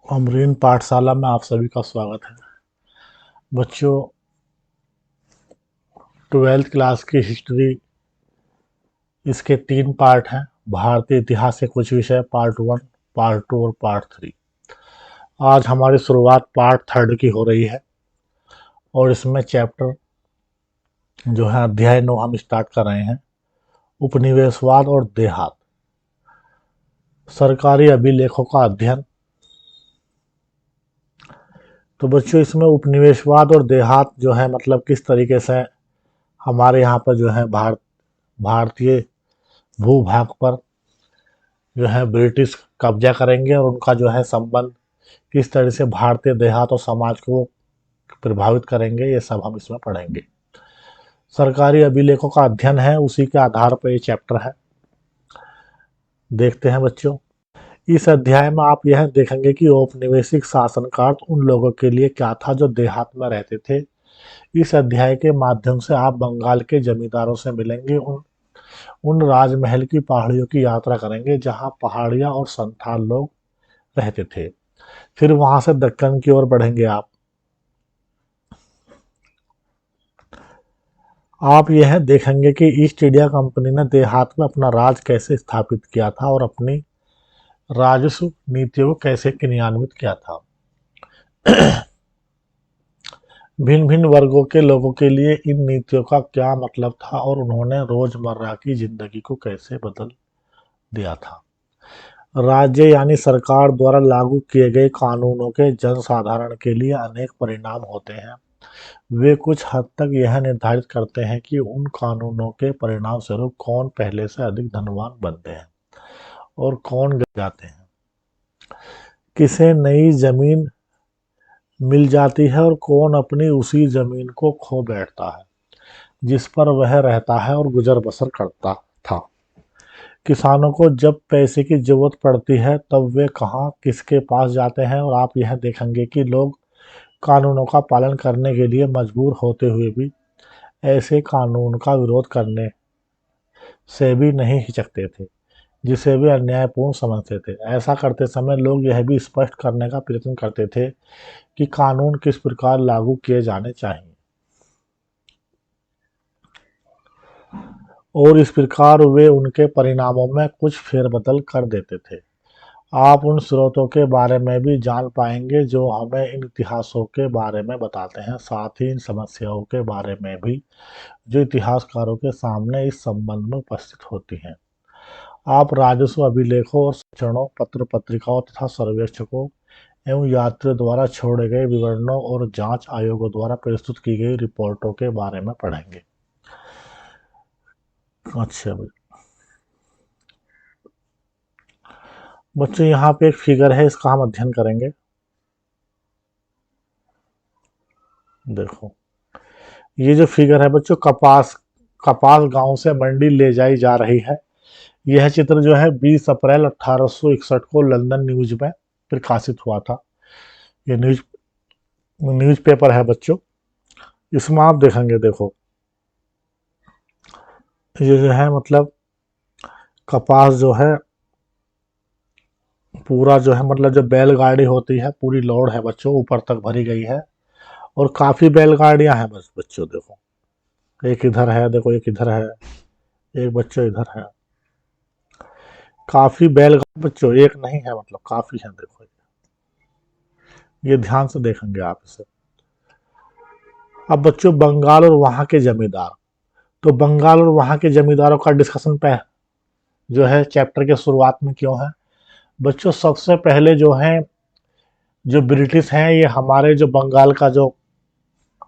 अमरीन पाठशाला में आप सभी का स्वागत है। बच्चों, 12th क्लास की हिस्ट्री, इसके 3 पार्ट हैं। भारतीय इतिहास के कुछ विषय पार्ट 1, पार्ट 2 और पार्ट 3। आज हमारी शुरुआत पार्ट 3 की हो रही है और इसमें चैप्टर जो है अध्याय 9 हम स्टार्ट कर रहे हैं। उपनिवेशवाद और देहात, सरकारी अभिलेखों का अध्ययन। तो बच्चों, इसमें उपनिवेशवाद और देहात जो है मतलब किस तरीके से हमारे यहाँ पर जो है भारतीय भूभाग पर जो है ब्रिटिश कब्जा करेंगे और उनका जो है संबंध किस तरह से भारतीय देहात और समाज को प्रभावित करेंगे, ये सब हम इसमें पढ़ेंगे। सरकारी अभिलेखों का अध्ययन है, उसी के आधार पर ये चैप्टर है। देखते हैं बच्चों, इस अध्याय में आप यह देखेंगे कि औपनिवेशिक शासन का अर्थ उन लोगों के लिए क्या था जो देहात में रहते थे। इस अध्याय के माध्यम से आप बंगाल के जमींदारों से मिलेंगे, उन राजमहल की पहाड़ियों की यात्रा करेंगे जहां पहाड़ियां और संथाल लोग रहते थे। फिर वहां से दक्कन की ओर बढ़ेंगे। आप यह देखेंगे कि ईस्ट इंडिया कंपनी ने देहात में अपना राज कैसे स्थापित किया था और अपनी राजस्व नीतियों को कैसे क्रियान्वित किया था। भिन्न भिन्न वर्गों के लोगों के लिए इन नीतियों का क्या मतलब था और उन्होंने रोजमर्रा की जिंदगी को कैसे बदल दिया था। राज्य यानी सरकार द्वारा लागू किए गए कानूनों के जनसाधारण के लिए अनेक परिणाम होते हैं। वे कुछ हद तक यह निर्धारित करते हैं कि उन कानूनों के परिणाम स्वरूप कौन पहले से अधिक धनवान बनते हैं और कौन गिर जाते हैं। किसे नई जमीन मिल जाती है और कौन अपनी उसी जमीन को खो बैठता है जिस पर वह रहता है और गुजर बसर करता था। किसानों को जब पैसे की जरूरत पड़ती है तब वे कहाँ किसके पास जाते हैं, और आप यह देखेंगे कि लोग कानूनों का पालन करने के लिए मजबूर होते हुए भी ऐसे कानून का विरोध करने से भी नहीं हिचकते थे जिसे वे अन्यायपूर्ण समझते थे। ऐसा करते समय लोग यह भी स्पष्ट करने का प्रयत्न करते थे कि कानून किस प्रकार लागू किए जाने चाहिए और इस प्रकार वे उनके परिणामों में कुछ फेरबदल कर देते थे। आप उन स्रोतों के बारे में भी जान पाएंगे जो हमें इन इतिहासों के बारे में बताते हैं, साथ ही इन समस्याओं के बारे में भी जो इतिहासकारों के सामने इस संबंध में उपस्थित होती हैं। आप राजस्व अभिलेखों और सर्वेक्षणों, पत्र पत्रिकाओं तथा सर्वेक्षकों एवं यात्रियों द्वारा छोड़े गए विवरणों और जांच आयोगों द्वारा प्रस्तुत की गई रिपोर्टों के बारे में पढ़ेंगे। अच्छा बच्चों, यहाँ पे एक फिगर है, इसका हम अध्ययन करेंगे। देखो, ये जो फिगर है बच्चों, कपास कपास गांव से मंडी ले जाई जा रही है। यह चित्र जो है 20 अप्रैल 1861 को लंदन न्यूज में प्रकाशित हुआ था। ये न्यूज़पेपर है बच्चों। इसमें आप देखेंगे, देखो ये जो है मतलब कपास जो है पूरा जो है मतलब जो बैलगाड़ी होती है पूरी लोड है बच्चों, ऊपर तक भरी गई है और काफ़ी बैलगाड़ियां हैं। बस बच्चों देखो, एक इधर है, देखो एक इधर है, एक बच्चों इधर है। काफ़ी बैलगाड़ी बच्चों, एक नहीं है मतलब काफ़ी है। देखो ये ध्यान से देखेंगे आप इसे। अब बच्चों, बंगाल और वहाँ के जमींदार। तो बंगाल और वहाँ के जमींदारों का डिस्कशन पे जो है चैप्टर के शुरुआत में क्यों है बच्चों। सबसे पहले जो है जो ब्रिटिश हैं, ये हमारे जो बंगाल का जो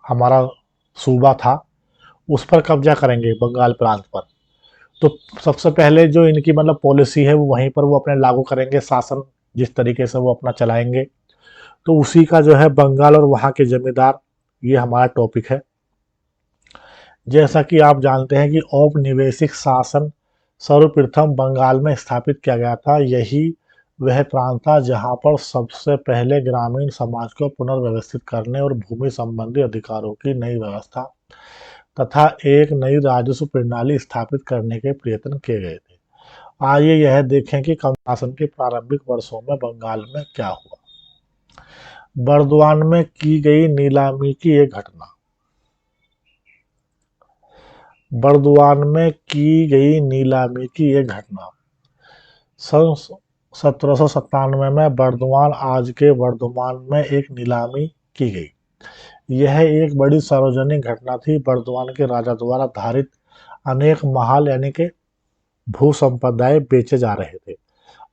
हमारा सूबा था उस पर कब्जा करेंगे, बंगाल प्रांत पर। तो सबसे पहले जो इनकी मतलब पॉलिसी है वो वहीं पर वो अपने लागू करेंगे, शासन जिस तरीके से वो अपना चलाएंगे। तो उसी का जो है बंगाल और वहाँ के जमींदार, ये हमारा टॉपिक है। जैसा कि आप जानते हैं कि औपनिवेशिक शासन सर्वप्रथम बंगाल में स्थापित किया गया था। यही वह प्रांत था जहां पर सबसे पहले ग्रामीण समाज को पुनर्व्यवस्थित करने और भूमि संबंधी अधिकारों की नई व्यवस्था तथा एक नई राजस्व प्रणाली स्थापित करने के प्रयत्न किए गए थे। आइए यह देखें कि कम शासन के प्रारंभिक वर्षों में बंगाल में क्या हुआ। बर्दवान में की गई नीलामी की एक घटना। बर्दवान में की गई नीलामी की एक घटना। सन 1797 में बर्दवान, आज के वर्धमान में एक नीलामी की गई। यह एक बड़ी सार्वजनिक घटना थी। बर्दवान के राजा द्वारा धारित अनेक महाल यानी कि भू संपदाएं बेचे जा रहे थे।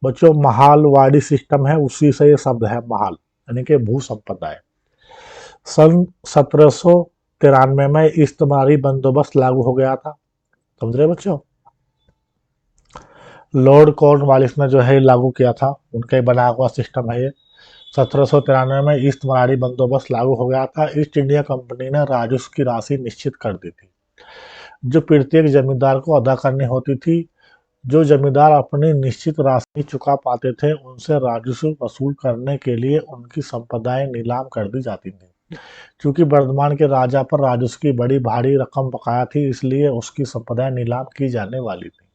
बच्चों, महालवाड़ी सिस्टम है, उसी से ये शब्द है महाल यानी कि भू संपदाएं। सन 1793 में इस्तेमारी बंदोबस्त लागू हो गया था। समझ रहे बच्चों? लॉर्ड कॉर्नवालिस ने जो है लागू किया था, उनका ही बना हुआ सिस्टम है ये। 1793 में इस्तेमारी बंदोबस्त लागू हो गया था। ईस्ट इंडिया कंपनी ने राजस्व की राशि निश्चित कर दी थी, जो प्रत्येक जमींदार को अदा करनी होती थी। जो जमींदार अपनी निश्चित राशि चुका पाते थे, उनसे राजस्व वसूल करने के लिए उनकी संपदाएं नीलाम कर दी जाती थी। क्योंकि वर्धमान के राजा पर राजस्व की बड़ी भारी रकम बकाया थी, इसलिए उसकी संपदाएं नीलाम की जाने वाली थी।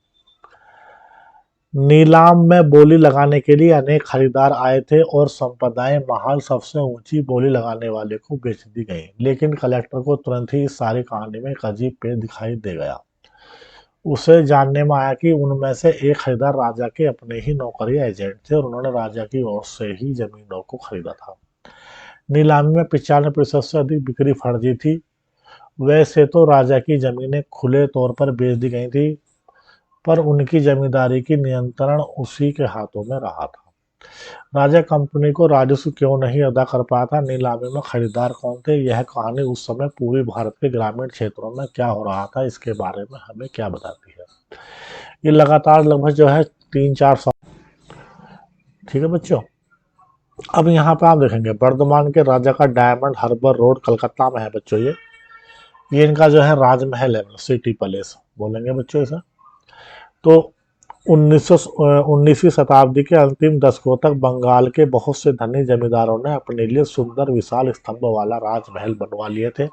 नीलाम में बोली लगाने के लिए अनेक खरीदार आए थे और संपदाएं महाल सबसे ऊंची बोली लगाने वाले को बेच दी गई। लेकिन कलेक्टर को तुरंत ही इस सारी कहानी में एक अजीब पेड़ दिखाई दे गया। उसे जानने में आया कि उनमें से एक खरीदार राजा के अपने ही नौकरी एजेंट थे और उन्होंने राजा की ओर से ही जमीनों को खरीदा था। नीलामी में 95% से अधिक बिक्री फर्जी थी। वैसे तो राजा की जमीनें खुले तौर पर बेच दी गई थी, पर उनकी जमींदारी की नियंत्रण उसी के हाथों में रहा था। राजा कंपनी को राजस्व क्यों नहीं अदा कर पाया था? नीलामी में खरीदार कौन थे? यह कहानी उस समय पूरे भारत के ग्रामीण क्षेत्रों में क्या हो रहा था, इसके बारे में हमें क्या बताती है? ये लगातार लगभग जो है 3-4 साल। ठीक है बच्चों, अब यहाँ पे आप देखेंगे वर्धमान के राजा का डायमंड हार्बर रोड कलकत्ता में है बच्चों। ये इनका जो है राजमहल है, सिटी पैलेस बोलेंगे बच्चों इसे। तो 19वीं शताब्दी के अंतिम दशकों तक बंगाल के बहुत से धनी जमींदारों ने अपने लिए सुंदर विशाल स्तंभ वाला राजमहल बनवा लिए थे,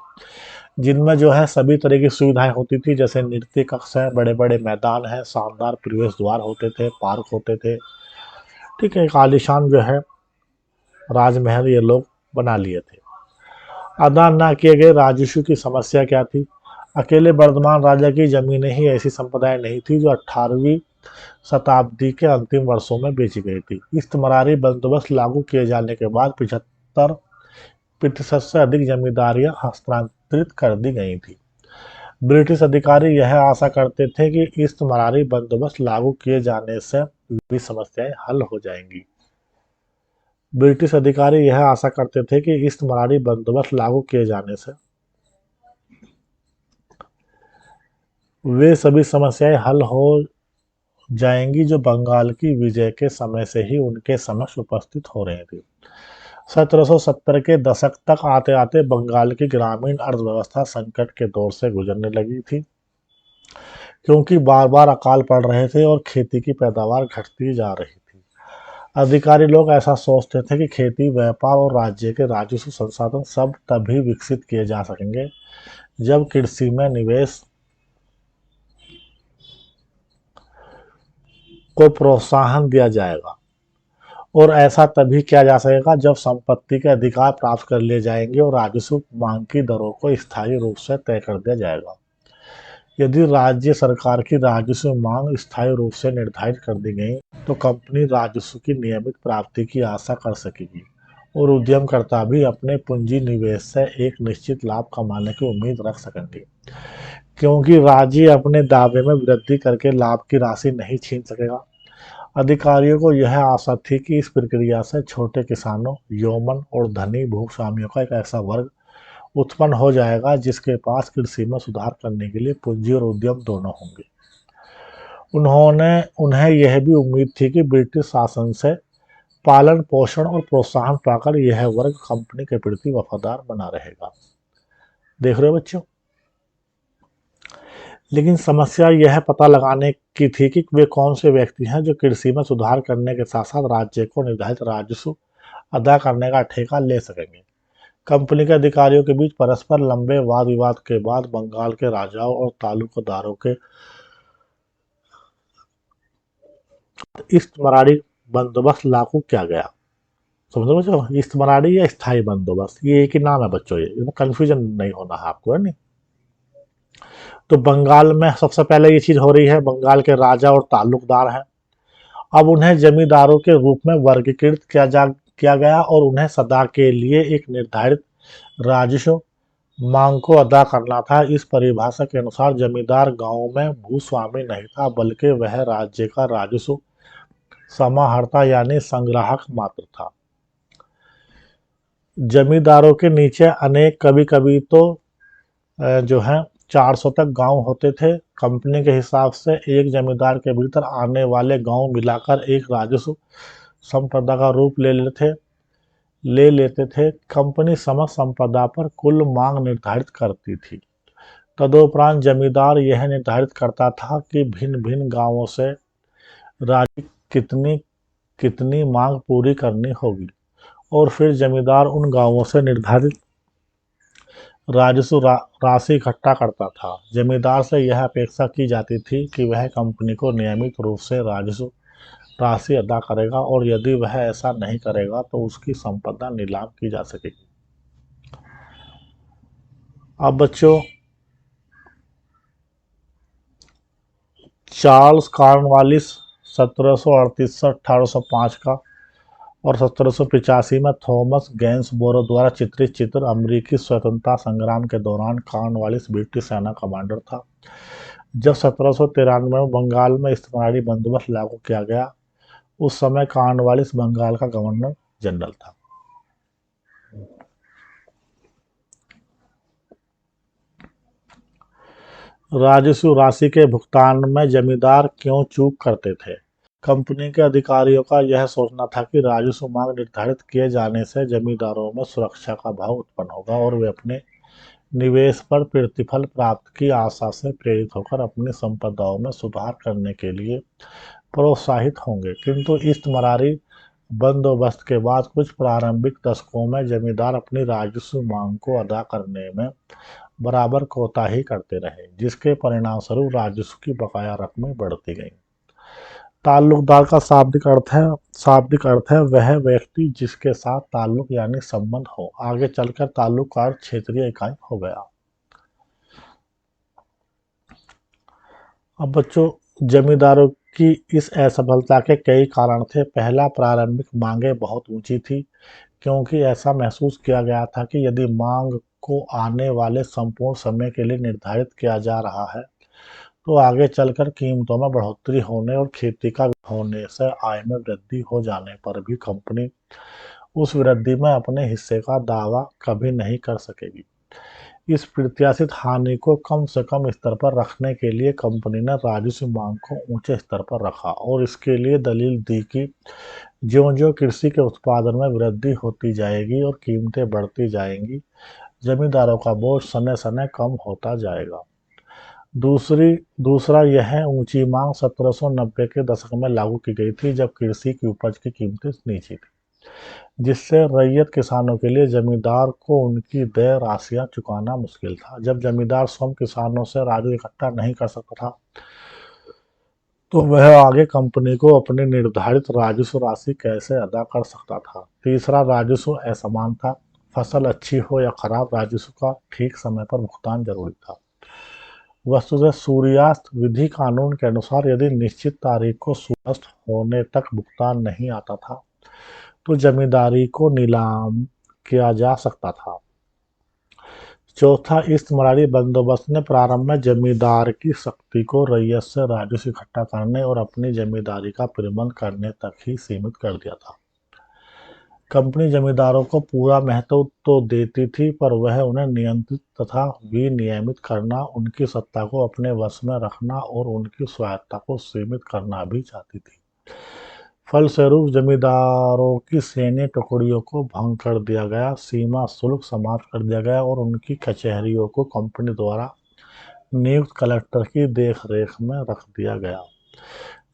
जिनमें जो है सभी तरह की सुविधाएं होती थी, जैसे नृत्य कक्ष है, बड़े बड़े मैदान है, शानदार प्रवेश द्वार होते थे, पार्क होते थे। ठीक है, एक आलीशान जो है राजमहल ये लोग बना लिए थे। अदा न किए गए राजस्व की समस्या क्या थी? अकेले वर्धमान राजा की जमीनें ही ऐसी संपदाएं नहीं थी जो 18वीं शताब्दी के अंतिम वर्षों में बेची गई थी। इस्तेमारी बंदोबस्त लागू किए जाने के बाद 75% से अधिक जमींदारियां हस्तांतरित कर दी गई थी। ब्रिटिश अधिकारी यह आशा करते थे कि इस्तेमारी बंदोबस्त लागू किए जाने से भी समस्याएं हल हो जाएंगी। ब्रिटिश अधिकारी यह आशा करते थे कि इस्तेमारी बंदोबस्त लागू किए जाने से वे सभी समस्याएं हल हो जाएंगी, जो बंगाल की विजय के समय से ही उनके समक्ष उपस्थित हो रही थी। 1770 के दशक तक आते आते बंगाल की ग्रामीण अर्थव्यवस्था संकट के दौर से गुजरने लगी थी, क्योंकि बार बार अकाल पड़ रहे थे और खेती की पैदावार घटती जा रही थी। अधिकारी लोग ऐसा सोचते थे कि खेती, व्यापार और राज्य के राजस्व संसाधन सब तभी विकसित किए जा सकेंगे जब कृषि में निवेश को प्रोत्साहन दिया जाएगा, और ऐसा तभी किया जा सकेगा जब संपत्ति के अधिकार प्राप्त कर लिए जाएंगे और राजस्व मांग की दरों को स्थायी रूप से तय कर दिया जाएगा। यदि राज्य सरकार की राजस्व मांग स्थायी रूप से निर्धारित कर दी गई, तो कंपनी राजस्व की नियमित प्राप्ति की आशा कर सकेगी और उद्यमकर्ता भी अपने पूंजी निवेश से एक निश्चित लाभ कमाने की उम्मीद रख सकेंगे, क्योंकि राज्य अपने दावे में वृद्धि करके लाभ की राशि नहीं छीन सकेगा। अधिकारियों को यह आशा थी कि इस प्रक्रिया से छोटे किसानों, यौमन और धनी भूस्वामियों का एक ऐसा वर्ग उत्पन्न हो जाएगा जिसके पास कृषि में सुधार करने के लिए पूंजी और उद्यम दोनों होंगे। उन्हें यह भी उम्मीद थी कि ब्रिटिश शासन से पालन पोषण और प्रोत्साहन पाकर यह वर्ग कंपनी के प्रति वफादार बना रहेगा। देख रहे हो बच्चों? लेकिन समस्या यह पता लगाने की थी कि वे कौन से व्यक्ति हैं जो कृषि में सुधार करने के साथ साथ राज्य को निर्धारित राजस्व अदा करने का ठेका ले सकेंगे। कंपनी के अधिकारियों के बीच परस्पर लंबे वाद विवाद के बाद बंगाल के राजाओं और तालुकदारों के इस्तेमारी बंदोबस्त लागू किया गया। समझ बच्चों, इस्तमरारी या स्थायी बंदोबस्त, ये एक ही नाम है बच्चों, ये कंफ्यूजन नहीं होना है आपको, है नहीं। तो बंगाल में सबसे पहले ये चीज हो रही है, बंगाल के राजा और ताल्लुकदार हैं। अब उन्हें जमींदारों के रूप में वर्गीकृत किया गया और उन्हें सदा के लिए एक निर्धारित राजस्व मांग को अदा करना था। इस परिभाषा के अनुसार जमींदार गांव में भूस्वामी नहीं था, बल्कि वह राज्य का राजस्व समाहर्ता यानी संग्राहक मात्र था। जमींदारों के नीचे अनेक, कभी कभी तो जो है 400 तक गांव होते थे। कंपनी के हिसाब से एक जमींदार के भीतर आने वाले गांव मिलाकर एक राजस्व संपदा का रूप ले लेते थे। कंपनी समस्त संपदा पर कुल मांग निर्धारित करती थी। तदोपरांत जमींदार यह निर्धारित करता था कि भिन्न भिन्न गांवों से राज्य कितनी कितनी मांग पूरी करनी होगी, और फिर जमींदार उन गांवों से निर्धारित राजस्व राशि इकट्ठा करता था। जमींदार से यह अपेक्षा की जाती थी कि वह कंपनी को नियमित रूप से राजस्व राशि अदा करेगा, और यदि वह ऐसा नहीं करेगा तो उसकी संपदा नीलाम की जा सकेगी। अब बच्चों, चार्ल्स कॉर्नवालिस 1738 से 1805 का और 1785 में थॉमस गैंसबोरो द्वारा चित्रित चित्र अमेरिकी स्वतंत्रता संग्राम के दौरान कॉर्नवालिस ब्रिटिश सेना कमांडर था। जब 1793 में बंगाल में इस्तेमारी बंदोबस्त लागू किया गया, उस समय कॉर्नवालिस बंगाल का गवर्नर जनरल था। राजस्व राशि के भुगतान में जमींदार क्यों चूक करते थे? कंपनी के अधिकारियों का यह सोचना था कि राजस्व मांग निर्धारित किए जाने से जमींदारों में सुरक्षा का भाव उत्पन्न होगा और वे अपने निवेश पर प्रतिफल प्राप्त की आशा से प्रेरित होकर अपनी संपदाओं में सुधार करने के लिए प्रोत्साहित होंगे। किंतु इस्तमरारी बंदोबस्त के बाद कुछ प्रारंभिक दशकों में जमींदार अपनी राजस्व मांग को अदा करने में बराबर कोताही करते रहे, जिसके परिणामस्वरूप राजस्व की बकाया रकमें बढ़ती गईं। ताल्लुकदार का शाब्दिक अर्थ है वह व्यक्ति जिसके साथ ताल्लुक यानी संबंध हो। आगे चलकर ताल्लुक का अर्थ क्षेत्रीय इकाई हो गया। अब बच्चों, जमींदारों की इस असफलता के कई कारण थे। पहला, प्रारंभिक मांगें बहुत ऊंची थी, क्योंकि ऐसा महसूस किया गया था कि यदि मांग को आने वाले संपूर्ण समय के लिए निर्धारित किया जा रहा है तो आगे चलकर कीमतों में बढ़ोतरी होने और खेती का होने से आय में वृद्धि हो जाने पर भी कंपनी उस वृद्धि में अपने हिस्से का दावा कभी नहीं कर सकेगी। इस प्रत्याशित हानि को कम से कम स्तर पर रखने के लिए कंपनी ने राजस्व मांग को ऊंचे स्तर पर रखा और इसके लिए दलील दी कि ज्यों ज्यों कृषि के उत्पादन में वृद्धि होती जाएगी और कीमतें बढ़ती जाएंगी, जमींदारों का बोझ सने सने कम होता जाएगा। दूसरा, यह ऊंची मांग 1790 के दशक में लागू की गई थी, जब कृषि की उपज की कीमतें नीची थी, जिससे रैयत किसानों के लिए जमींदार को उनकी देय राशियां चुकाना मुश्किल था। जब जमींदार स्वयं किसानों से राजस्व इकट्ठा नहीं कर सकता था तो वह आगे कंपनी को अपनी निर्धारित राजस्व राशि कैसे अदा कर सकता था। तीसरा, राजस्व असमान था। फसल अच्छी हो या खराब, राजस्व का ठीक समय पर भुगतान जरूरी था। वस्तुतः सूर्यास्त विधि कानून के अनुसार यदि निश्चित तारीख को सूर्यास्त होने तक भुगतान नहीं आता था तो जमींदारी को नीलाम किया जा सकता था। चौथा, इस्तमरारी बंदोबस्त ने प्रारंभ में जमींदार की शक्ति को रैयत से राजस्व इकट्ठा करने और अपनी जमींदारी का प्रबंध करने तक ही सीमित कर दिया था। कंपनी जमींदारों को पूरा महत्व तो देती थी, पर वह उन्हें नियंत्रित तथा विनियमित करना, उनकी सत्ता को अपने वश में रखना और उनकी स्वायत्तता को सीमित करना भी चाहती थी। फलस्वरूप जमींदारों की सैन्य टुकड़ियों को भंग कर दिया गया, सीमा शुल्क समाप्त कर दिया गया और उनकी कचहरियों को कंपनी द्वारा नियुक्त कलेक्टर की देखरेख में रख दिया गया।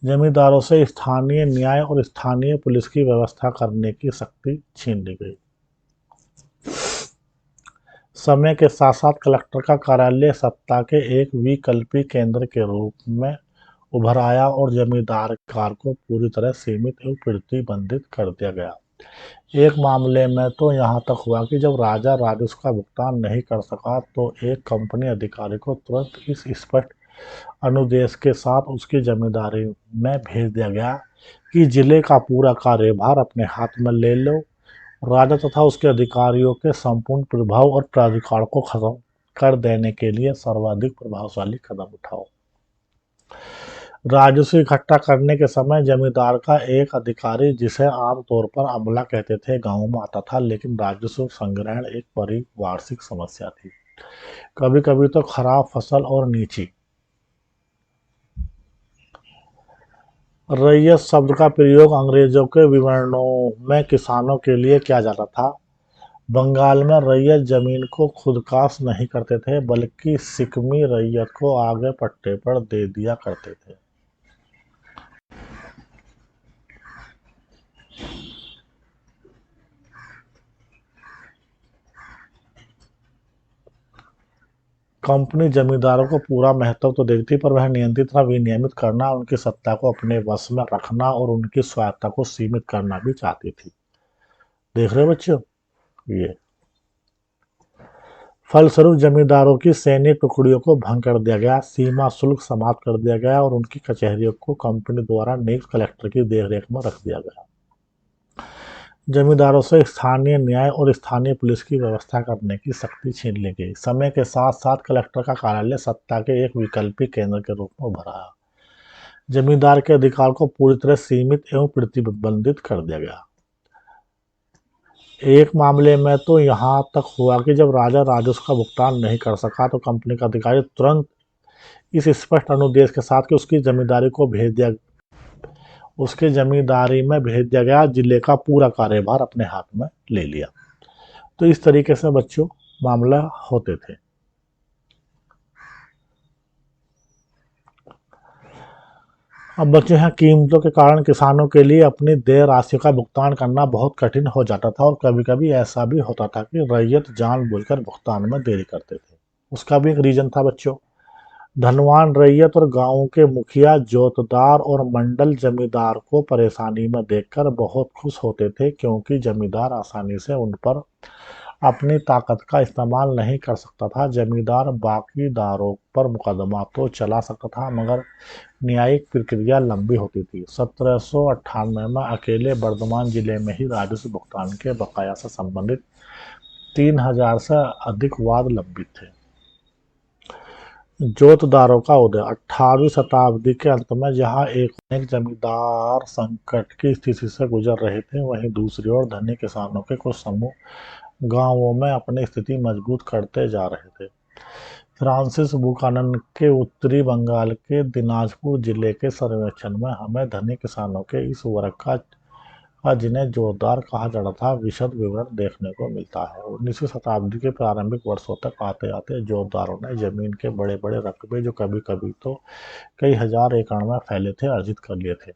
जमींदारों से स्थानीय न्याय और स्थानीय पुलिस की व्यवस्था करने की शक्ति छीन ली गई। समय के साथ साथ कलेक्टर का कार्यालय सत्ता के एक विकल्पी केंद्र के रूप में उभर आया और जमींदार कार को पूरी तरह सीमित एवं प्रतिबंधित कर दिया गया। एक मामले में तो यहाँ तक हुआ कि जब राजा राजस्व का भुगतान नहीं कर सका तो एक कंपनी अधिकारी को तुरंत इस स्पष्ट अनुदेश के साथ उसकी जमींदारी में भेज दिया गया कि जिले का पूरा कार्यभार अपने हाथ में ले लो। राजा तथा उसके अधिकारियों के संपूर्ण प्रभाव और प्राधिकार को खत्म कर देने के लिए सर्वाधिक प्रभावशाली कदम उठाओ। राजस्व इकट्ठा करने के समय जमींदार का एक अधिकारी, जिसे आमतौर पर अमला कहते थे, गांव में आता था, लेकिन राजस्व संग्रहण एक परिवार्षिक समस्या थी। कभी कभी तो खराब फसल और नीची रैयत शब्द का प्रयोग अंग्रेजों के विवरणों में किसानों के लिए किया जाता था। बंगाल में रैयत जमीन को खुदकाश नहीं करते थे, बल्कि सिक्मी रैयत को आगे पट्टे पर दे दिया करते थे। कंपनी जमींदारों को पूरा महत्व तो देती थी, पर वह नियंत्रित तथा विनियमित करना, उनकी सत्ता को अपने वश में रखना और उनकी स्वायत्तता को सीमित करना भी चाहती थी। देख रहे हो बच्चों, ये फलस्वरूप जमींदारों की सैनिक टुकड़ियों को भंग कर दिया गया, सीमा शुल्क समाप्त कर दिया गया और उनकी कचहरियों को कंपनी द्वारा नियुक्त कलेक्टर की देखरेख में रख दिया गया। जमींदारों से स्थानीय न्याय और स्थानीय पुलिस की व्यवस्था करने की शक्ति छीन ली गई। समय के साथ साथ कलेक्टर का कार्यालय सत्ता के एक वैकल्पिक केंद्र के रूप में उभरा। जमींदार के अधिकार को पूरी तरह सीमित एवं प्रतिबंधित कर दिया गया। एक मामले में तो यहाँ तक हुआ कि जब राजा राजस्व का भुगतान नहीं कर सका तो कंपनी का अधिकारी तुरंत इस स्पष्ट अनुदेश के साथ कि उसकी जमींदारी में भेज दिया गया, जिले का पूरा कार्यभार अपने हाथ में ले लिया। तो इस तरीके से बच्चों मामला होते थे। अब बच्चों यहाँ कीमतों के कारण किसानों के लिए अपनी देय राशि का भुगतान करना बहुत कठिन हो जाता था और कभी कभी ऐसा भी होता था कि रैयत जानबूझकर भुगतान में देरी करते थे। उसका भी एक रीजन था बच्चों। धनवान रैयत और गांव के मुखिया, जोतदार और मंडल जमींदार को परेशानी में देखकर बहुत खुश होते थे, क्योंकि जमींदार आसानी से उन पर अपनी ताकत का इस्तेमाल नहीं कर सकता था। जमींदार बाकीदारों पर मुकदमा तो चला सकता था, मगर न्यायिक प्रक्रिया लंबी होती थी। 1798 में अकेले बर्धमान जिले में ही राजस्व भुगतान के बकाया से संबंधित 3000 से अधिक वाद लंबित थे। जोतदारों का उदय 18वीं शताब्दी के अंत में जहां एक जमींदार संकट की स्थिति से गुजर रहे थे, वहीं दूसरी ओर धनी किसानों के कुछ समूह गांवों में अपनी स्थिति मजबूत करते जा रहे थे। फ्रांसिस बुकानन के उत्तरी बंगाल के दिनाजपुर जिले के सर्वेक्षण में हमें धनी किसानों के इस वर्ग का जिन्हें जोरदार कहा जाता था विशद विवरण देखने को मिलता है। 19वीं शताब्दी के प्रारंभिक वर्षों तक आते आते जोरदारों ने जमीन के बड़े बड़े रकबे, जो कभी कभी तो कई हजार एकड़ में फैले थे, अर्जित कर लिए थे।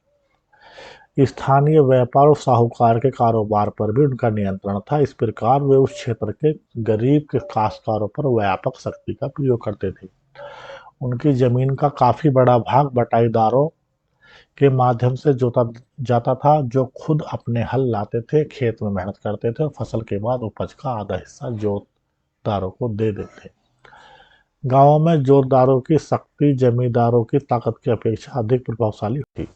स्थानीय व्यापार और साहूकार के कारोबार पर भी उनका नियंत्रण था। इस प्रकार वे उस क्षेत्र के गरीब के काश्तकारों पर व्यापक शक्ति का प्रयोग करते थे। उनकी जमीन का काफी बड़ा भाग बटाईदारों के माध्यम से जोता जाता था, जो खुद अपने हल लाते थे, खेत में मेहनत करते थे और फसल के बाद उपज का आधा हिस्सा जोतदारों को दे देते। गांवों में जोतदारों की शक्ति जमींदारों की ताकत की अपेक्षा अधिक प्रभावशाली थी।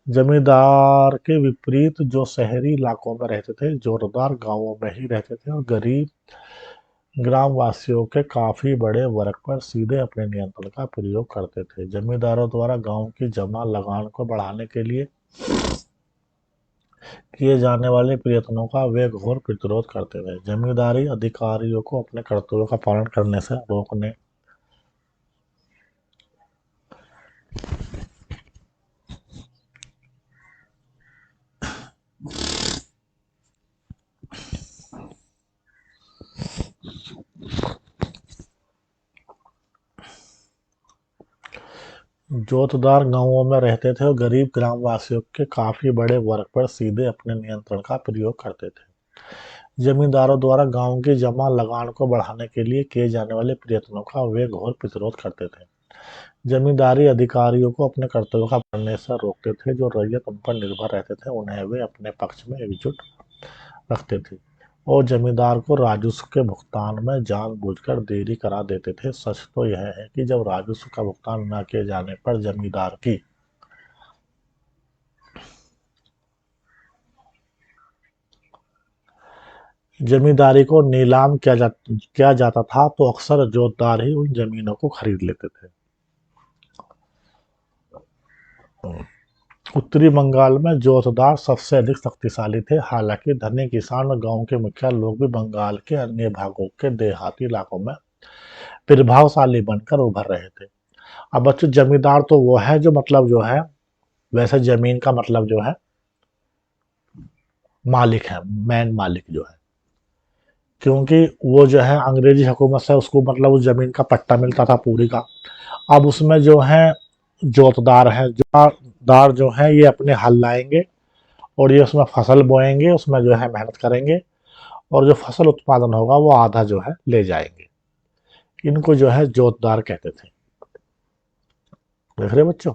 जमींदार के विपरीत जो शहरी इलाकों में रहते थे, जोतदार गांवों में ही रहते थे और गरीब ग्रामवासियों के काफी बड़े वर्ग पर सीधे अपने नियंत्रण का प्रयोग करते थे। जमींदारों द्वारा गांव की जमा लगान को बढ़ाने के लिए किए जाने वाले प्रयत्नों का वे घोर प्रतिरोध करते थे। जमींदारी अधिकारियों को अपने कर्तव्यों का पालन करने से रोकने जोतदार गांवों में रहते थे और गरीब ग्रामवासियों के काफी बड़े वर्ग पर सीधे अपने नियंत्रण का प्रयोग करते थे। जमींदारों द्वारा गांव की जमा लगान को बढ़ाने के लिए किए जाने वाले प्रयत्नों का वे घोर प्रतिरोध करते थे। जमींदारी अधिकारियों को अपने कर्तव्यों का करने से रोकते थे। जो रैयत उन पर निर्भर रहते थे उन्हें वे अपने पक्ष में एकजुट रखते थे और जमींदार को राजस्व के भुगतान में जानबूझकर देरी करा देते थे। सच तो यह है कि जब राजस्व का भुगतान न किए जाने पर जमींदारी को नीलाम किया जाता था तो अक्सर जोतदार ही उन जमीनों को खरीद लेते थे। उत्तरी बंगाल में जोतदार सबसे अधिक शक्तिशाली थे। हालांकि धनी किसान और गांव के मुखिया लोग भी बंगाल के अन्य भागों के देहाती इलाकों में प्रभावशाली बनकर उभर रहे थे। अब बच्चों, जमींदार तो वो है जो मतलब जो है, वैसे जमीन का मतलब जो है मालिक है, मैन मालिक जो है, क्योंकि वो जो है अंग्रेजी हुकूमत से उसको मतलब उस जमीन का पट्टा मिलता था पूरी का। अब उसमें जो है जोतदार है, जोतदार जो है ये अपने हल लाएंगे और ये उसमें फसल बोएंगे, उसमें जो है मेहनत करेंगे और जो फसल उत्पादन होगा वो आधा जो है ले जाएंगे। इनको जो है जोतदार कहते थे। देख रहे बच्चों?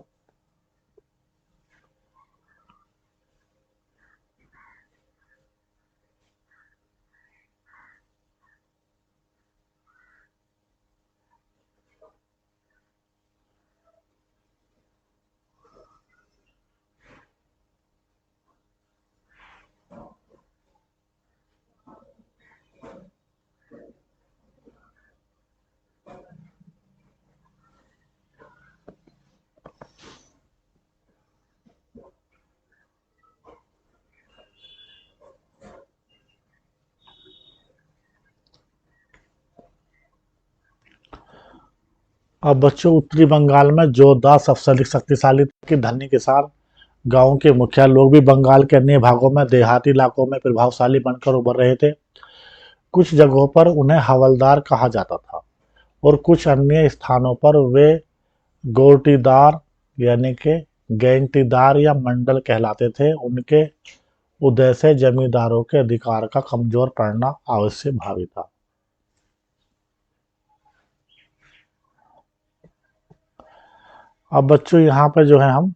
अब बच्चों, उत्तरी बंगाल में जोतदार सबसे अधिक शक्तिशाली थे कि धनी किसान, गांव के मुखिया लोग भी बंगाल के अन्य भागों में देहाती इलाकों में प्रभावशाली बनकर उभर रहे थे। कुछ जगहों पर उन्हें हवलदार कहा जाता था और कुछ अन्य स्थानों पर वे गोटीदार यानी कि गेंटीदार या मंडल कहलाते थे। उनके उदय से जमींदारों के अधिकार का कमजोर पड़ना आवश्यक भावी था। अब बच्चों, यहाँ पे जो है हम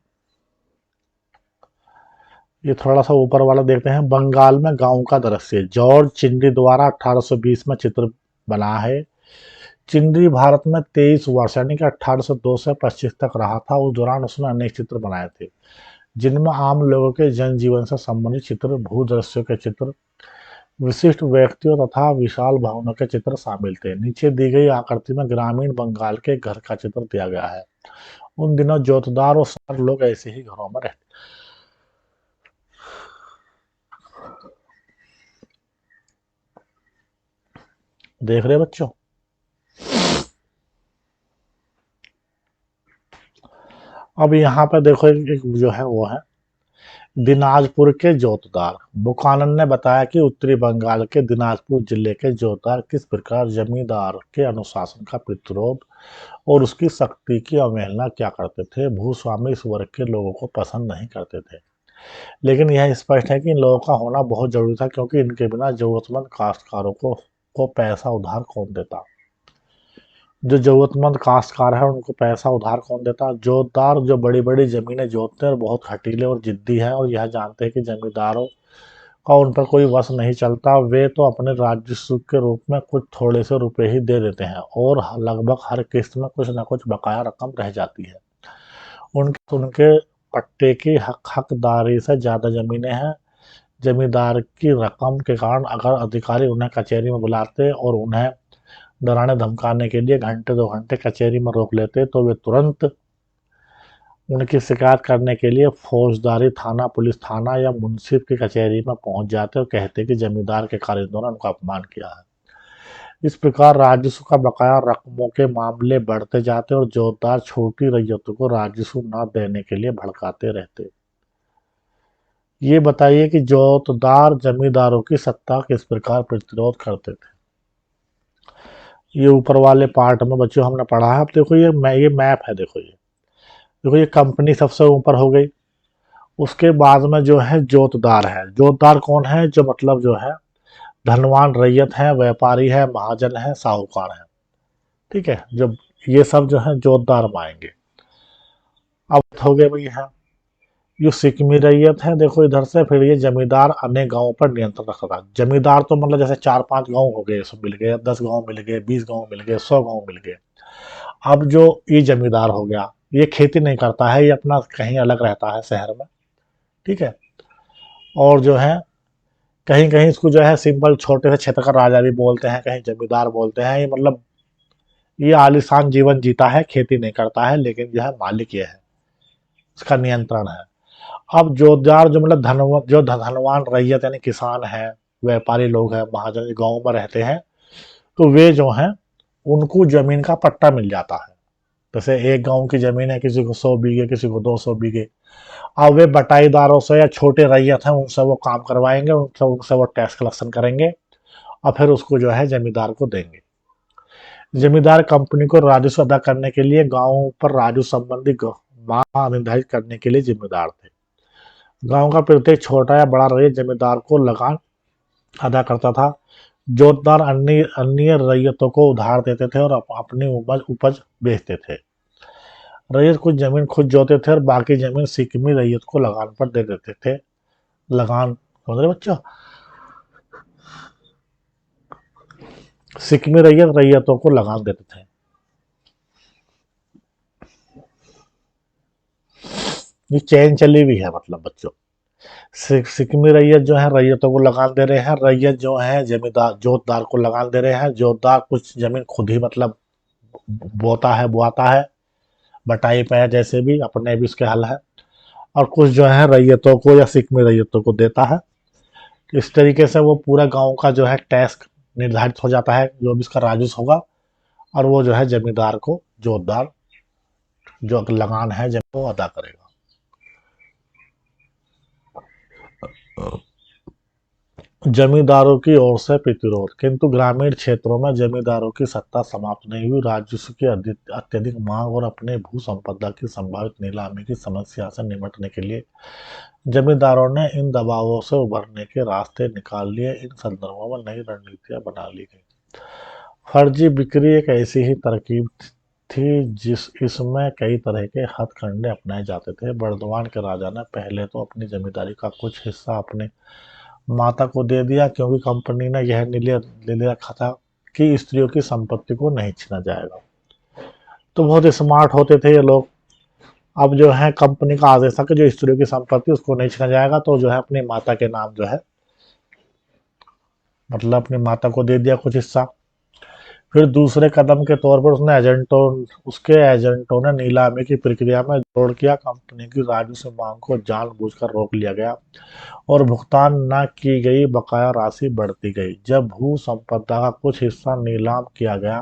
ये थोड़ा सा ऊपर वाला देखते हैं। बंगाल में गांव का दृश्य, जॉर्ज चिंडी द्वारा 1820 में चित्र बना है। चिंडी भारत में 23 वर्ष यानी कि 1802 से 25 तक रहा था। उस दौरान उसने अनेक चित्र बनाए थे जिनमें आम लोगों के जनजीवन से संबंधित चित्र, भूदृश्यों के चित्र, विशिष्ट व्यक्तियों तथा विशाल भवनों के चित्र शामिल थे। नीचे दी गई आकृति में ग्रामीण बंगाल के घर का चित्र दिया गया है। उन दिनों जोतदार और सार लोग ऐसे ही घरों में रहते। देख रहे बच्चों? अब यहाँ पे देखो एक जो है वो है दिनाजपुर के जोतदार। बुखानन ने बताया कि उत्तरी बंगाल के दिनाजपुर जिले के जोतदार किस प्रकार जमींदार के अनुशासन का प्रतिरोध और उसकी शक्ति की अवहेलना क्या करते थे। भूस्वामी इस वर्ग के लोगों को पसंद नहीं करते थे, लेकिन यह स्पष्ट है कि इन लोगों का होना बहुत जरूरी था, क्योंकि इनके बिना जरूरतमंद काश्तकारों को पैसा उधार कौन देता। जो जरूरतमंद काश्तकार है उनको पैसा उधार कौन देता। जोतदार जो बड़ी बड़ी जमीनें जोतते हैं और बहुत हटीले और जिद्दी हैं और यह जानते हैं कि जमींदारों का उन पर कोई वश नहीं चलता, वे तो अपने राजस्व के रूप में कुछ थोड़े से रुपए ही दे देते हैं और लगभग हर किस्त में कुछ न कुछ बकाया रकम रह जाती है। उनके उनके पट्टे की हकदारी से ज़्यादा ज़मीनें हैं। जमींदार की रकम के कारण अगर अधिकारी उन्हें कचहरी में बुलाते और उन्हें डराने धमकाने के लिए घंटे 2 घंटे कचहरी में रोक लेते तो वे तुरंत उनकी शिकायत करने के लिए फौजदारी थाना, पुलिस थाना या मुंसिफ की कचहरी में पहुंच जाते और कहते कि जमींदार के कारिंदों ने उनका अपमान किया है। इस प्रकार राजस्व का बकाया रकमों के मामले बढ़ते जाते और जोतदार छोटी रैयतों को राजस्व न देने के लिए भड़काते रहते। ये बताइए कि जोतदार जमींदारों की सत्ता किस प्रकार प्रतिरोध करते थे। ये ऊपर वाले पार्ट में बच्चों हमने पढ़ा है। अब देखो ये मैप है। देखो ये कंपनी सबसे ऊपर हो गई। उसके बाद में जो है जोतदार है। जोतदार कौन है? जो मतलब जो है धनवान रैयत है, व्यापारी है, महाजन है, साहूकार है। ठीक है, जब ये सब जो है जोतदार में आएंगे। अब हो गए भैया है, ये सिक्किमी रैयत है, देखो इधर से फिर ये जमींदार अन्य गांवों पर नियंत्रण रखता था। जमींदार तो मतलब जैसे 4-5 गांव हो गए, सब मिल गए, 10 गांव मिल गए, 20 गांव मिल गए, 100 गांव मिल गए। अब जो ये जमींदार हो गया, ये खेती नहीं करता है, ये अपना कहीं अलग रहता है शहर में, ठीक है। और जो है कहीं कहीं इसको जो है सिंपल छोटे से क्षेत्र का राजा भी बोलते हैं, कहीं जमींदार बोलते हैं। ये मतलब ये आलीशान जीवन जीता है, खेती नहीं करता है, लेकिन जो है मालिक ये है, इसका नियंत्रण है। अब जोतदार जो मतलब धनवान रैयत यानी किसान है, व्यापारी लोग हैं, महाजन गांव में रहते हैं, तो वे जो हैं उनको जमीन का पट्टा मिल जाता है। जैसे एक गांव की जमीन है, किसी को 100 बीघे, किसी को 200 बीघे। अब वे बटाईदारों से या छोटे रैयत हैं उनसे वो काम करवाएंगे, उनसे उनसे वो टैक्स कलेक्शन करेंगे और फिर उसको जो है जमींदार को देंगे। जमींदार कंपनी को राजस्व अदा करने के लिए गांवों पर राजस्व संबंधी मांग निर्धारित करने के लिए जिम्मेदार थे। गांव का प्रत्येक छोटा या बड़ा रैयत जमींदार को लगान अदा करता था। जोतदार अन्य अन्य रैयतों को उधार देते थे और अपनी उपज उपज बेचते थे। रैयत कुछ जमीन खुद जोते थे और बाकी जमीन सिक्किमी रैयत को लगान पर दे देते थे। लगान समझ रहे बच्चों? सिक्किमी रैयत रैयतों को लगान देते थे। ये चैन चली हुई है मतलब बच्चों। सिक्किमी रैयत जो है रैयतों को लगान दे रहे हैं, रैयत जो है जमींदार जोतदार को लगान दे रहे हैं। जोतदार कुछ जमीन खुद ही मतलब बोता है, बुआता है, बटाई पे है, जैसे भी अपने भी उसके हल है, और कुछ जो है रैयतों को या सिक्किमी रैयतों को देता है। इस तरीके से वो पूरा गांव का जो है टैक्स निर्धारित हो जाता है, जो भी इसका राजस्व होगा, और वो जो है जमींदार को जोतदार जो लगान है जब वो अदा करेगा। जमींदारों की ओर से प्रतिरोध, किंतु ग्रामीण क्षेत्रों में जमींदारों की सत्ता समाप्त नहीं हुई। राजस्व की अत्यधिक मांग और अपने भू संपदा की संभावित नीलामी की समस्या से निपटने के लिए जमींदारों ने इन दबावों से उभरने के रास्ते निकाल लिए। इन संदर्भों में नई रणनीतियां बना ली गई। फर्जी बिक्री एक ऐसी ही तरकीब थी जिस इसमें कई तरह के हथकंडे अपनाए जाते थे। बर्दवान के राजा ने पहले तो अपनी जमींदारी का कुछ हिस्सा अपने माता को दे दिया, क्योंकि कंपनी ने यह ले ले रखा था कि स्त्रियों की संपत्ति को नहीं छीना जाएगा। तो बहुत स्मार्ट होते थे ये लोग। अब जो है कंपनी का आदेश था कि जो स्त्रियों की संपत्ति उसको नहीं छीना जाएगा, तो जो है अपनी माता के नाम जो है मतलब अपनी माता को दे दिया कुछ हिस्सा। फिर दूसरे कदम के तौर पर उसके एजेंटों ने नीलामी की प्रक्रिया में जोड़ किया। कंपनी की राजस्व मांग को जानबूझकर रोक लिया गया और भुगतान न की गई बकाया राशि बढ़ती गई। जब भू संपदा का कुछ हिस्सा नीलाम किया गया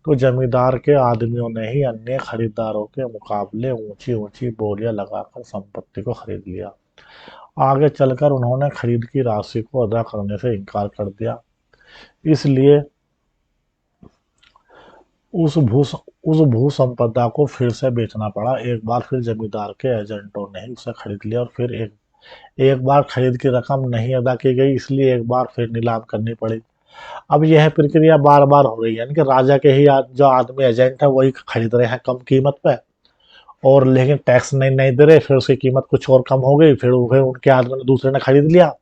तो जमींदार के आदमियों ने ही अन्य खरीदारों के मुकाबले ऊंची ऊंची बोलियां लगाकर संपत्ति को खरीद लिया। आगे चलकर उन्होंने खरीद की राशि को अदा करने से इनकार कर दिया। इसलिए उस भू उस भू संपदा को फिर से बेचना पड़ा। एक बार फिर जमींदार के एजेंटों ने ही उसे खरीद लिया और फिर एक एक बार खरीद की रकम नहीं अदा की गई, इसलिए एक बार फिर नीलाम करनी पड़ी। अब यह प्रक्रिया बार बार हो रही है, यानी कि राजा के ही जो आदमी एजेंट है वही खरीद रहे हैं कम कीमत पे, और लेकिन टैक्स नहीं नहीं दे रहे, फिर उसकी कीमत कुछ और कम हो गई, फिर उनके आदमी ने दूसरे ने खरीद लिया।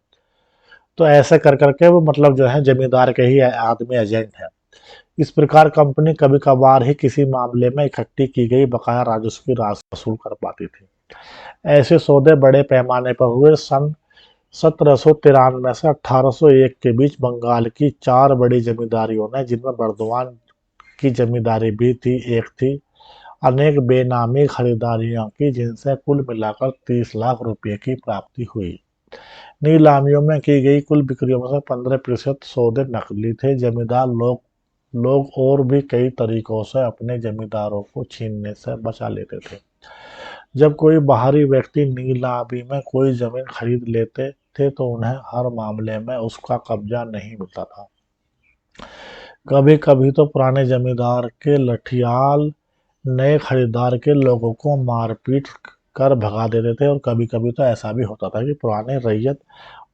तो ऐसे कर करके वो मतलब जो है जमींदार के ही आदमी एजेंट है। इस प्रकार कंपनी कभी कभार ही किसी मामले में इकट्ठी की गई बकाया राजस्व की राशि वसूल कर पाती थी। ऐसे सौदे बड़े पैमाने पर हुए। सन 1793 से 1801 के बीच बंगाल की 4 बड़ी जमींदारियों ने, जिनमें बर्दवान की जमींदारी भी थी, एक थी, अनेक बेनामी खरीदारियां की, जिनसे कुल मिलाकर 30 लाख रुपए की प्राप्ति हुई। नीलामियों में की गई कुल बिक्रियों में से 15% सौदे नकली थे। जमींदार लोग और भी कई तरीकों से अपने जमींदारों को छीनने से बचा लेते थे। जब कोई बाहरी व्यक्ति नीलामी में कोई जमीन खरीद लेते थे तो उन्हें हर मामले में उसका कब्जा नहीं मिलता था। कभी कभी तो पुराने जमींदार के लठियाल नए खरीदार के लोगों को मारपीट कर भगा देते थे, और कभी कभी तो ऐसा भी होता था कि पुराने रैयत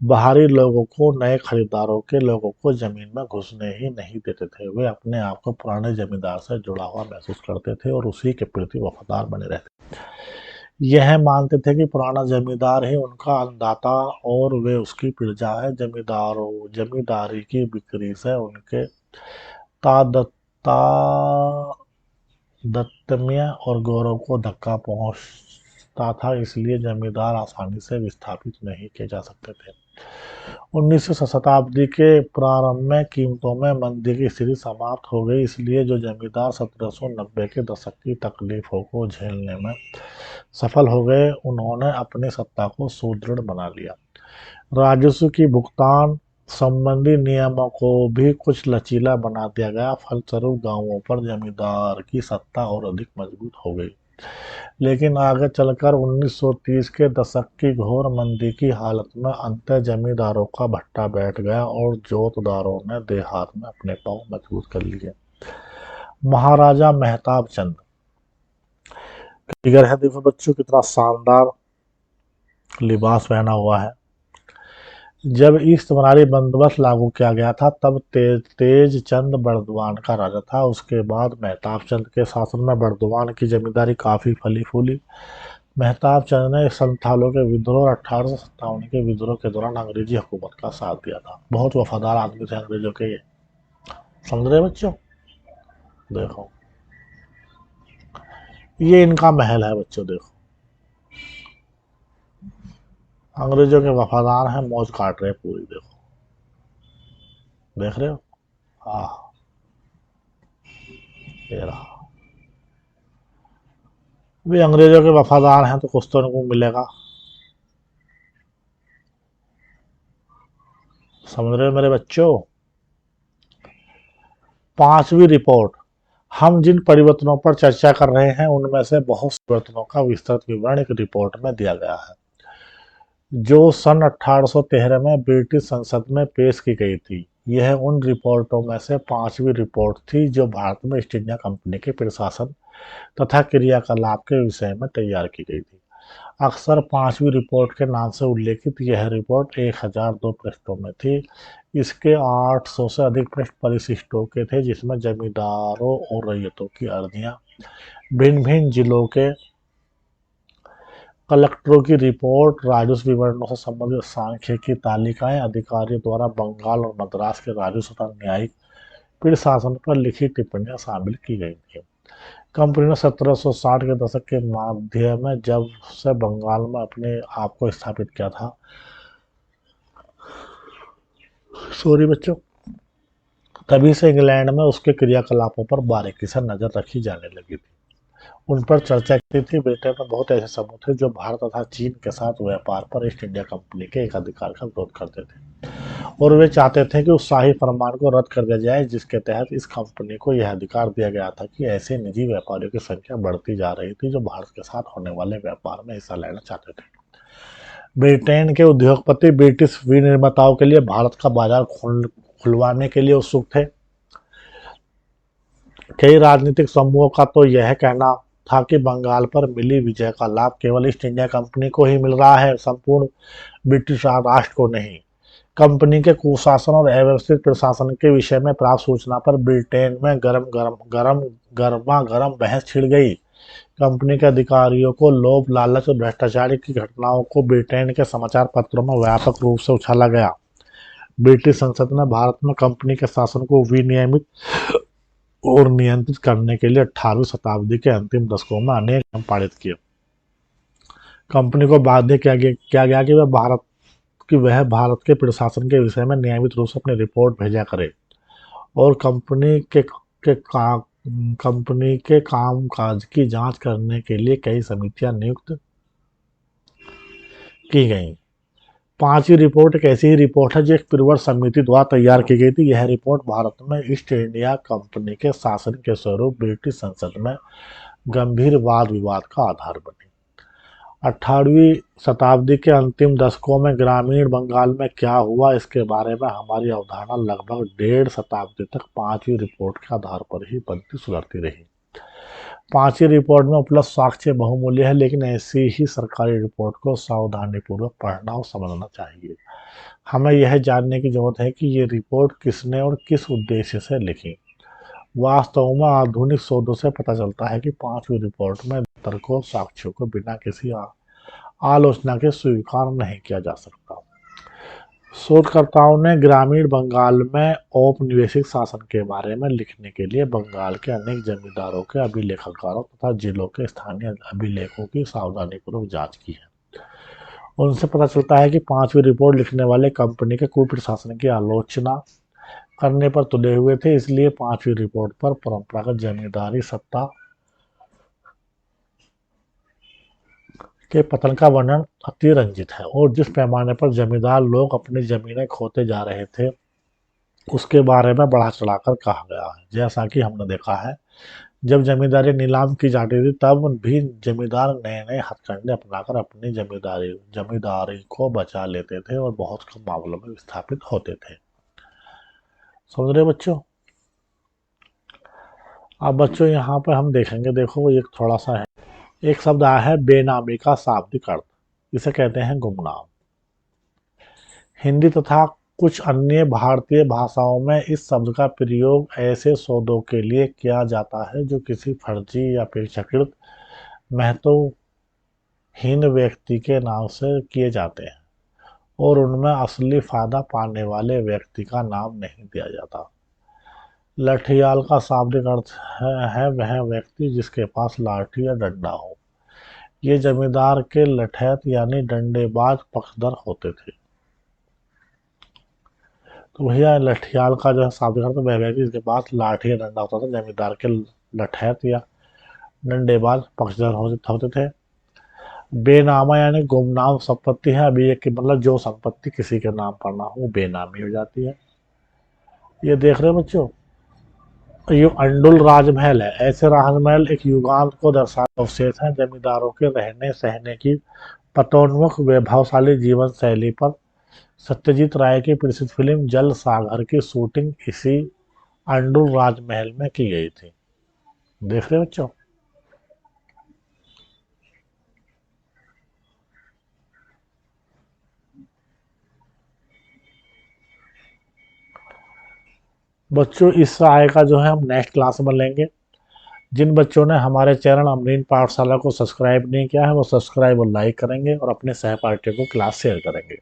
बाहरी लोगों को, नए खरीदारों के लोगों को जमीन में घुसने ही नहीं देते थे। वे अपने आप को पुराने जमींदार से जुड़ा हुआ महसूस करते थे और उसी के प्रति वफादार बने रहते थे। यह मानते थे कि पुराना जमींदार ही उनका अन्नदाता और वे उसकी प्रजा है। जमींदारी की बिक्री से उनके तादत्ता दत्तम्य और गौरव को धक्का पहुंचता था, इसलिए जमींदार आसानी से विस्थापित नहीं किए जा सकते थे। 19वीं शताब्दी के प्रारंभ में कीमतों में मंदी की स्थिति समाप्त हो गई, इसलिए जो जमींदार 1790 के दशक की तकलीफों को झेलने में सफल हो गए, उन्होंने अपनी सत्ता को सुदृढ़ बना लिया। राजस्व की भुगतान संबंधी नियमों को भी कुछ लचीला बना दिया गया। फलस्वरूप गांवों पर जमींदार की सत्ता और अधिक मजबूत हो गई। लेकिन आगे चलकर 1930 के दशक की घोर मंदी की हालत में अंततः जमींदारों का भट्टा बैठ गया और जोतदारों ने देहात में अपने पांव मजबूत कर लिए। महाराजा मेहताब चंद फिगर है, देखो बच्चों कितना शानदार लिबास पहना हुआ है। जब ईस्ट बंगाली बंदोबस्त लागू किया गया था तब तेज चंद बर्दवान का राजा था। उसके बाद मेहताब चंद के शासन में बर्दवान की जमींदारी काफी फली फूली। मेहताब चंद ने संथालों के विद्रोह और 1857 के विद्रोह के दौरान अंग्रेजी हुकूमत का साथ दिया था। बहुत वफादार आदमी थे अंग्रेजों के ये, समझ रहे बच्चों। देखो ये इनका महल है बच्चों, देखो अंग्रेजों के वफादार हैं, मौज काट रहे पूरी, देखो देख रहे हो। हाँ ये रहा, वे अंग्रेजों के वफादार हैं तो कुछ तो इनको मिलेगा, समझ रहे हो मेरे बच्चों। पांचवी रिपोर्ट, हम जिन परिवर्तनों पर चर्चा कर रहे हैं उनमें से बहुत से परिवर्तनों का विस्तृत विवरण एक रिपोर्ट में दिया गया है, जो सन 1813 में ब्रिटिश संसद में पेश की गई थी। यह उन रिपोर्टों में से पांचवी रिपोर्ट थी जो भारत में ईस्ट इंडिया कंपनी के प्रशासन तथा क्रियाकलाप के विषय में तैयार की गई थी। अक्सर पांचवी रिपोर्ट के नाम से उल्लेखित यह रिपोर्ट 1002 पृष्ठों में थी। इसके 800 से अधिक पृष्ठ परिशिष्टों के थे, जिसमें जमींदारों और रैयतों की अर्जियां, भिन्न भिन्न जिलों के कलेक्टरों की रिपोर्ट, राजस्व विवरणों से संबंधित सांख्यिकी तालिकाएं, अधिकारियों द्वारा बंगाल और मद्रास के राजस्व तथा न्यायिक प्रशासन पर लिखी टिप्पणियां शामिल की गई थी। कंपनी ने 1760 के दशक के मध्य में जब से बंगाल में अपने आप को स्थापित किया था, सॉरी बच्चों, तभी से इंग्लैंड में उसके क्रियाकलापों पर बारीकी से नजर रखी जाने लगी थी, उन पर चर्चा की थी। ब्रिटेन में बहुत ऐसे समूह थे जो भारत तथा चीन के साथ व्यापार पर ईस्ट इंडिया कंपनी के एक अधिकार का विरोध करते थे और वे चाहते थे कि उस शाही फरमान को रद्द कर दिया जाए जिसके तहत इस कंपनी को यह अधिकार दिया गया था कि ऐसे निजी व्यापारियों की संख्या बढ़ती जा रही थी जो भारत के साथ होने वाले व्यापार में हिस्सा लेना चाहते थे। ब्रिटेन के उद्योगपति ब्रिटिश विनिर्माताओं के लिए भारत का बाजार खुलवाने के लिए उत्सुक थे। कई राजनीतिक समूहों का तो यह कहना था कि बंगाल पर मिली विजय का लाभ केवल ईस्ट इंडिया कंपनी को ही मिल रहा है, संपूर्ण ब्रिटिश राष्ट्र को नहीं। कंपनी के कुशासन और अव्यवस्थित प्रशासन के विषय में प्राप्त सूचना पर ब्रिटेन में गर्मा गर्म बहस छिड़ गई। कंपनी के अधिकारियों को लोभ, लालच और भ्रष्टाचार की घटनाओं को ब्रिटेन के समाचार पत्रों में व्यापक रूप से उछाला गया। ब्रिटिश संसद ने भारत में कंपनी के शासन को विनियमित और नियंत्रित करने के लिए 18वीं शताब्दी के अंतिम दशकों में अनेक नियम पारित किए। कंपनी को बाध्य किया गया कि वह भारत के प्रशासन के विषय में नियमित रूप से अपनी रिपोर्ट भेजा करे और कंपनी के कामकाज की जांच करने के लिए कई समितियां नियुक्त की गईं। पांचवी रिपोर्ट एक ऐसी ही रिपोर्ट है जो एक त्रिवर्ग समिति द्वारा तैयार की गई थी। यह रिपोर्ट भारत में ईस्ट इंडिया कंपनी के शासन के स्वरूप ब्रिटिश संसद में गंभीर वाद विवाद का आधार बनी। 18वीं शताब्दी के अंतिम दशकों में ग्रामीण बंगाल में क्या हुआ, इसके बारे में हमारी अवधारणा लगभग 1.5 शताब्दी तक पांचवी रिपोर्ट के आधार पर ही बनती सुधरती रही। पांचवी रिपोर्ट में उपलब्ध साक्ष्य बहुमूल्य है, लेकिन ऐसी ही सरकारी रिपोर्ट को सावधानीपूर्वक पढ़ना और समझना चाहिए। हमें यह जानने की जरूरत है कि ये रिपोर्ट किसने और किस उद्देश्य से लिखी वास्तव में आधुनिक शोधों से पता चलता है कि पांचवी रिपोर्ट में तर्कों और साक्ष्यों को बिना किसी आलोचना के स्वीकार नहीं किया जा सकता। शोधकर्ताओं ने ग्रामीण बंगाल में औपनिवेशिक शासन के बारे में लिखने के लिए बंगाल के अनेक जमींदारों के अभिलेखागारों तथा जिलों के स्थानीय अभिलेखों की सावधानीपूर्वक जांच की है। उनसे पता चलता है कि पांचवी रिपोर्ट लिखने वाले कंपनी के कुप्रशासन शासन की आलोचना करने पर तुले हुए थे, इसलिए पांचवी रिपोर्ट पर परंपरागत जमींदारी सत्ता के पतन का वर्णन अतिरंजित है और जिस पैमाने पर जमींदार लोग अपनी जमीनें खोते जा रहे थे उसके बारे में बढ़ा चढ़ाकर कहा गया है। जैसा कि हमने देखा है, जब जमींदारी नीलाम की जाती थी तब भी जमींदार नए नए हथकंडे अपनाकर अपनी जमींदारी को बचा लेते थे और बहुत कम मामलों में विस्थापित होते थे। समझ रहे बच्चों? अब बच्चों यहाँ पर हम देखेंगे, देखो एक थोड़ा सा है, एक शब्द आया है बेनामी का शाब्दिक अर्थ, इसे कहते हैं गुमनाम। हिंदी तथा कुछ अन्य भारतीय भाषाओं में इस शब्द का प्रयोग ऐसे सौदों के लिए किया जाता है जो किसी फर्जी या अपेक्षाकृत महत्वहीन व्यक्ति के नाम से किए जाते हैं और उनमें असली फायदा पाने वाले व्यक्ति का नाम नहीं दिया जाता। लठियाल का शाब्दिक अर्थ है वह व्यक्ति जिसके पास लाठी या डंडा हो। ये जमींदार के लठैत यानी डंडेबाज पक्षधर होते थे। तो भैया लठियाल का जो है शाब्दिक अर्थ वह व्यक्ति जिसके पास लाठी या डंडा होता था, जमींदार के लठैत या डंडेबाज पक्षधर होते थे। बेनामा यानी गुमनाम संपत्ति है। अभी एक मतलब जो संपत्ति किसी के नाम पर ना हो बेनामी हो जाती है। ये देख रहे हो बच्चों, ये अंडुल राजमहल है। ऐसे राजमहल एक युगांत को दर्शाते अवशेष हैं जमींदारों के रहने सहने की पतोन्मुख वैभवशाली जीवन शैली पर। सत्यजीत राय की प्रसिद्ध फिल्म जल सागर की शूटिंग इसी अंडुल राजमहल में की गई थी। देख रहे बच्चों? बच्चों इस आय का जो है हम नेक्स्ट क्लास में लेंगे। जिन बच्चों ने हमारे चैनल अमरीन पाठशाला को सब्सक्राइब नहीं किया है वो सब्सक्राइब और लाइक करेंगे और अपने सहपाठियों को क्लास शेयर करेंगे।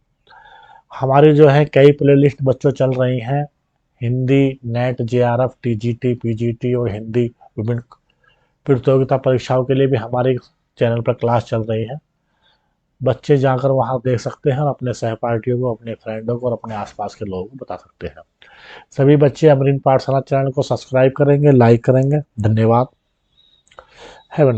हमारी जो है कई प्लेलिस्ट बच्चों चल रही हैं, Hindi net JRF TGT PGT और हिंदी विभिन्न प्रतियोगिता परीक्षाओं के लिए भी हमारे चैनल पर क्लास चल रही है। बच्चे जाकर वहां देख सकते हैं और अपने सहपाठियों को, अपने फ्रेंडों को और अपने आसपास के लोगों को बता सकते हैं। सभी बच्चे अमरीन पाठशाला चैनल को सब्सक्राइब करेंगे, लाइक करेंगे। धन्यवाद। Have a